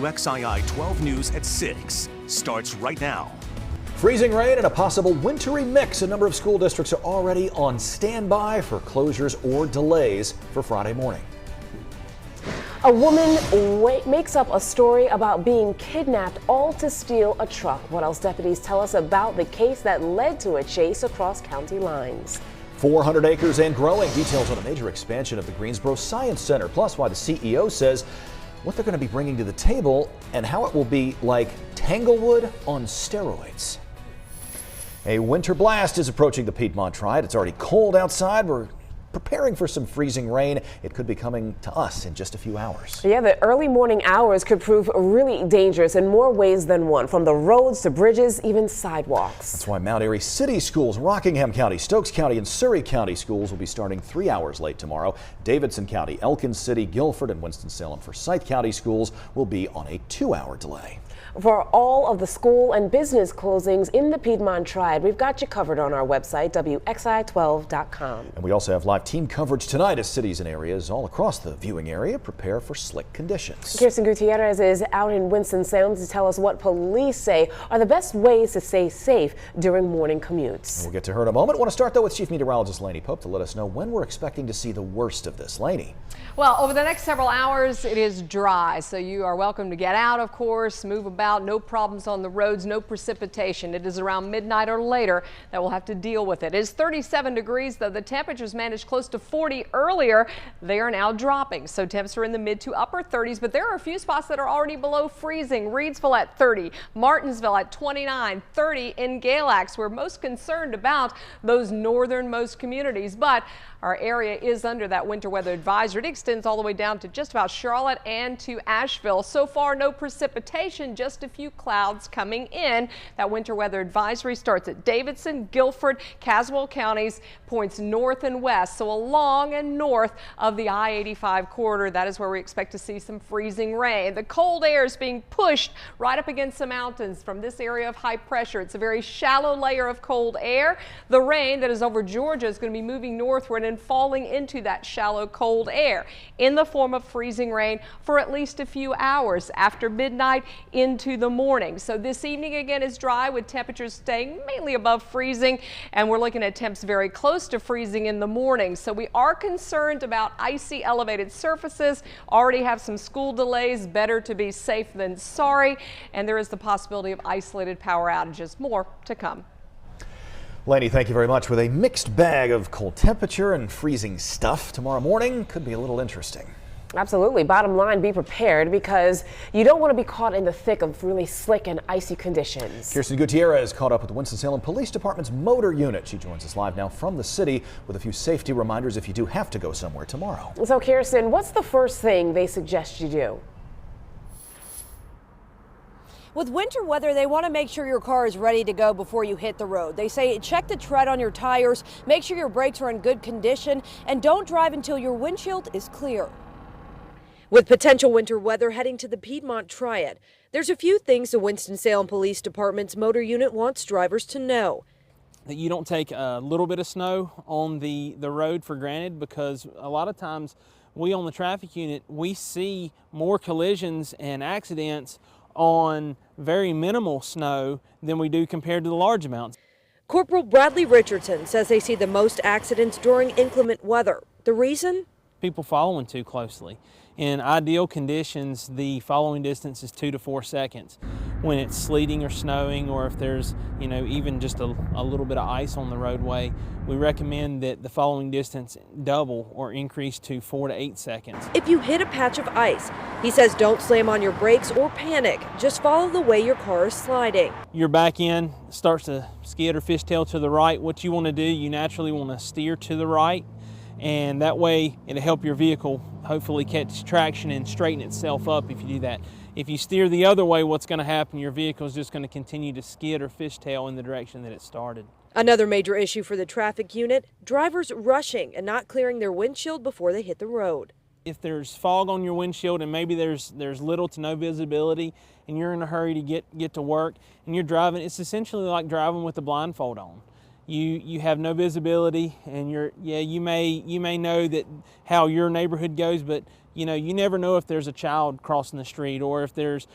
WXII 12 News at 6 starts right now. Freezing rain and a possible wintry mix. A number of school districts are already on standby for closures or delays for Friday morning. A woman makes up a story about being kidnapped, all to steal a truck. What else deputies tell us about the case that led to a chase across county lines? 400 acres and growing. Details on a major expansion of the Greensboro Science Center, plus why the CEO says what they're going to be bringing to the table and how it will be like Tanglewood on steroids. A winter blast is approaching the Piedmont Triad. It's already cold outside. We're preparing for some freezing rain. It could be coming to us in just a few hours. Yeah, the early morning hours could prove really dangerous in more ways than one, from the roads to bridges, even sidewalks. That's why Mount Airy City Schools, Rockingham County, Stokes County, and Surrey County schools will be starting 3 hours late tomorrow. Davidson County, Elkins City, Guilford, and Winston-Salem Forsyth County schools will be on a 2-hour delay. For all of the school and business closings in the Piedmont Triad, we've got you covered on our website, WXI12.com. And we also have live team coverage tonight as cities and areas all across the viewing area prepare for slick conditions. Kirsten Gutierrez is out in Winston-Salem to tell us what police say are the best ways to stay safe during morning commutes. We'll get to her in a moment. I want to start though with Chief Meteorologist Lainey Pope to let us know when we're expecting to see the worst of this. Lainey. Well, over the next several hours, it is dry, so you are welcome to get out, of course, move about, no problems on the roads, no precipitation. It is around midnight or later that we'll have to deal with it. It is 37 degrees, though the temperatures managed close to 40 earlier. They are now dropping, so temps are in the mid to upper 30s, but there are a few spots that are already below freezing. Reidsville at 30, Martinsville at 29, 30 in Galax. We're most concerned about those northernmost communities, but our area is under that winter weather advisory. It extends all the way down to just about Charlotte and to Asheville. So far, no precipitation, just a few clouds coming in. That winter weather advisory starts at Davidson, Guilford, Caswell counties, points north and west. So along and north of the I-85 corridor, that is where we expect to see some freezing rain. The cold air is being pushed right up against the mountains from this area of high pressure. It's a very shallow layer of cold air. The rain that is over Georgia is going to be moving northward and falling into that shallow cold air in the form of freezing rain for at least a few hours after midnight into the morning. So this evening again is dry with temperatures staying mainly above freezing, and we're looking at temps very close to freezing in the morning. So we are concerned about icy elevated surfaces, already have some school delays, better to be safe than sorry, and there is the possibility of isolated power outages. More to come. Lainey, thank you very much. With a mixed bag of cold temperature and freezing stuff tomorrow morning, could be a little interesting. Absolutely. Bottom line, be prepared because you don't want to be caught in the thick of really slick and icy conditions. Kirsten Gutierrez caught up with the Winston-Salem Police Department's motor unit. She joins us live now from the city with a few safety reminders if you do have to go somewhere tomorrow. So Kirsten, what's the first thing they suggest you do? With winter weather, they want to make sure your car is ready to go before you hit the road. They say check the tread on your tires, make sure your brakes are in good condition, and don't drive until your windshield is clear. With potential winter weather heading to the Piedmont Triad, there's a few things the Winston-Salem Police Department's motor unit wants drivers to know. That you don't take a little bit of snow on the road for granted, because a lot of times we on the traffic unit, we see more collisions and accidents on very minimal snow than we do compared to the large amounts. Corporal Bradley Richardson says they see the most accidents during inclement weather. The reason? People following too closely. In ideal conditions, the following distance is 2 to 4 seconds. When it's sleeting or snowing, or if there's, even just a little bit of ice on the roadway, we recommend that the following distance double or increase to 4 to 8 seconds. If you hit a patch of ice, he says don't slam on your brakes or panic. Just follow the way your car is sliding. Your back end starts to skid or fishtail to the right. What you want to do, you naturally want to steer to the right, and that way it'll help your vehicle hopefully catch traction and straighten itself up if you do that. If you steer the other way, what's going to happen? Your vehicle is just going to continue to skid or fishtail in the direction that it started. Another major issue for the traffic unit, drivers rushing and not clearing their windshield before they hit the road. If there's fog on your windshield and maybe there's little to no visibility and you're in a hurry to get to work and you're driving, it's essentially like driving with a blindfold on. you have no visibility, and you may know that how your neighborhood goes, but you never know if there's a child crossing the street or if there's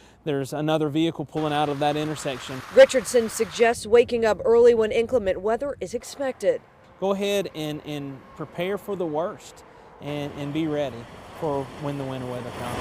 another vehicle pulling out of that intersection. Richardson suggests waking up early when inclement weather is expected. Go ahead and prepare for the worst and be ready for when the winter weather comes.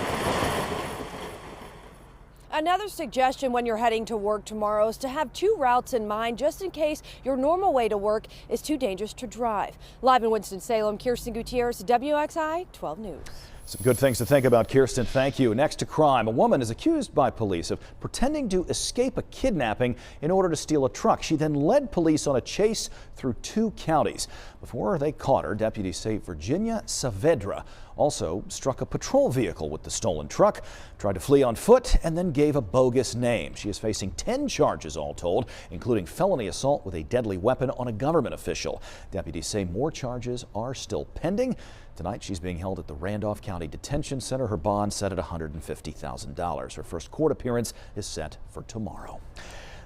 Another suggestion when you're heading to work tomorrow is to have 2 routes in mind just in case your normal way to work is too dangerous to drive. Live in Winston-Salem, Kirsten Gutierrez, WXI 12 News. Some good things to think about, Kirsten. Thank you. Next to crime, a woman is accused by police of pretending to escape a kidnapping in order to steal a truck. She then led police on a chase through 2 counties. Before they caught her, deputies say Virginia Saavedra also struck a patrol vehicle with the stolen truck, tried to flee on foot, and then gave a bogus name. She is facing 10 charges all told, including felony assault with a deadly weapon on a government official. Deputies say more charges are still pending. Tonight, she's being held at the Randolph County Detention Center. Her bond set at $150,000. Her first court appearance is set for tomorrow.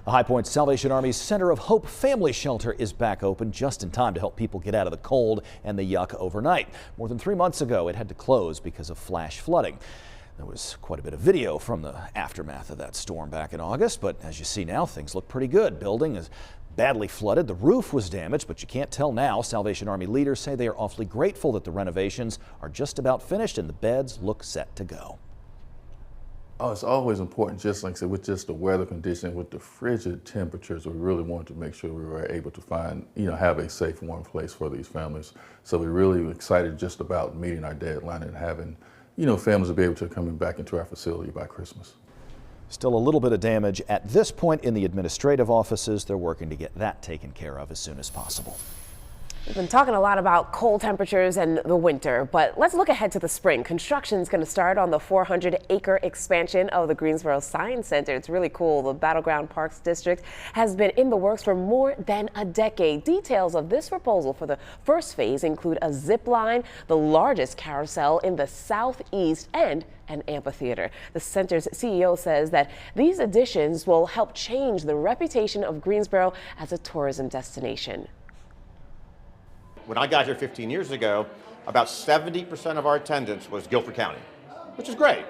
The High Point Salvation Army's Center of Hope Family Shelter is back open just in time to help people get out of the cold and the yuck overnight. More than 3 months ago, it had to close because of flash flooding. There was quite a bit of video from the aftermath of that storm back in August, but as you see now, things look pretty good. Building is badly flooded. The roof was damaged, but you can't tell now. Salvation Army leaders say they are awfully grateful that the renovations are just about finished and the beds look set to go. Oh, it's always important, just like I said, with just the weather condition, with the frigid temperatures, we really wanted to make sure we were able to find, have a safe, warm place for these families. So we're really excited just about meeting our deadline and having, families will be able to come back into our facility by Christmas. Still a little bit of damage at this point in the administrative offices. They're working to get that taken care of as soon as possible. We've been talking a lot about cold temperatures and the winter, but let's look ahead to the spring. Construction is going to start on the 400-acre expansion of the Greensboro Science Center. It's really cool. The Battleground Parks District has been in the works for more than a decade. Details of this proposal for the first phase include a zip line, the largest carousel in the southeast, and an amphitheater. The center's CEO says that these additions will help change the reputation of Greensboro as a tourism destination. When I got here 15 years ago, about 70% of our attendance was Guilford County, which is great.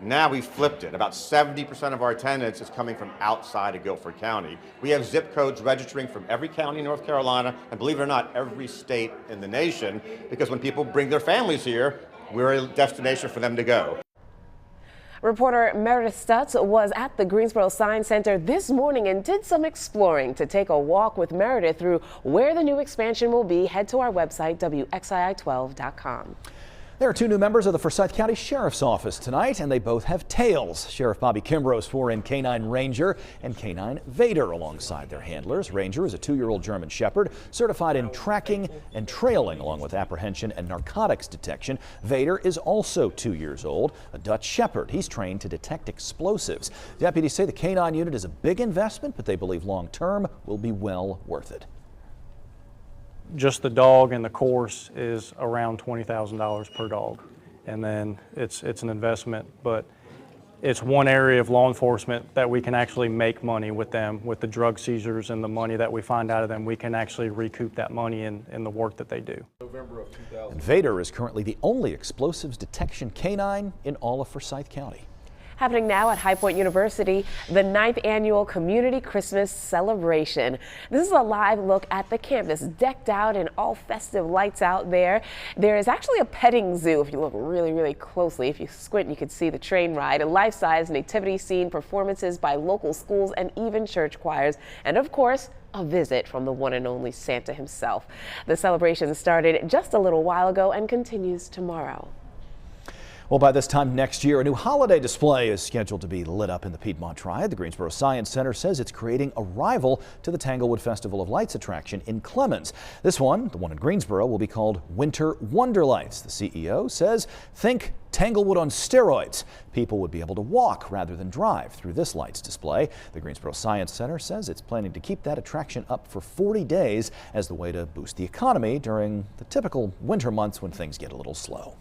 Now we've flipped it. About 70% of our attendance is coming from outside of Guilford County. We have zip codes registering from every county in North Carolina, and believe it or not, every state in the nation, because when people bring their families here, we're a destination for them to go. Reporter Meredith Stutz was at the Greensboro Science Center this morning and did some exploring. To take a walk with Meredith through where the new expansion will be, head to our website, WXII12.com. There are 2 new members of the Forsyth County Sheriff's Office tonight, and they both have tails. Sheriff Bobby Kimbrough swore in Canine Ranger and Canine Vader alongside their handlers. Ranger is a 2-year-old German Shepherd certified in tracking and trailing along with apprehension and narcotics detection. Vader is also 2 years old, a Dutch Shepherd. He's trained to detect explosives. Deputies say the canine unit is a big investment, but they believe long-term will be well worth it. Just the dog and the course is around $20,000 per dog, and then it's an investment, but it's one area of law enforcement that we can actually make money with them. With the drug seizures and the money that we find out of them, we can actually recoup that money in the work that they do. And Vader is currently the only explosives detection canine in all of Forsyth County. Happening now at High Point University, the 9th annual Community Christmas Celebration. This is a live look at the campus, decked out in all festive lights out there. There is actually a petting zoo. If you look really, really closely, if you squint, you can see the train ride, a life-size nativity scene, performances by local schools and even church choirs, and of course, a visit from the one and only Santa himself. The celebration started just a little while ago and continues tomorrow. Well, by this time next year, a new holiday display is scheduled to be lit up in the Piedmont Triad. The Greensboro Science Center says it's creating a rival to the Tanglewood Festival of Lights attraction in Clemens. This one, the one in Greensboro, will be called Winter Wonder Lights. The CEO says, think Tanglewood on steroids. People would be able to walk rather than drive through this lights display. The Greensboro Science Center says it's planning to keep that attraction up for 40 days as the way to boost the economy during the typical winter months when things get a little slow.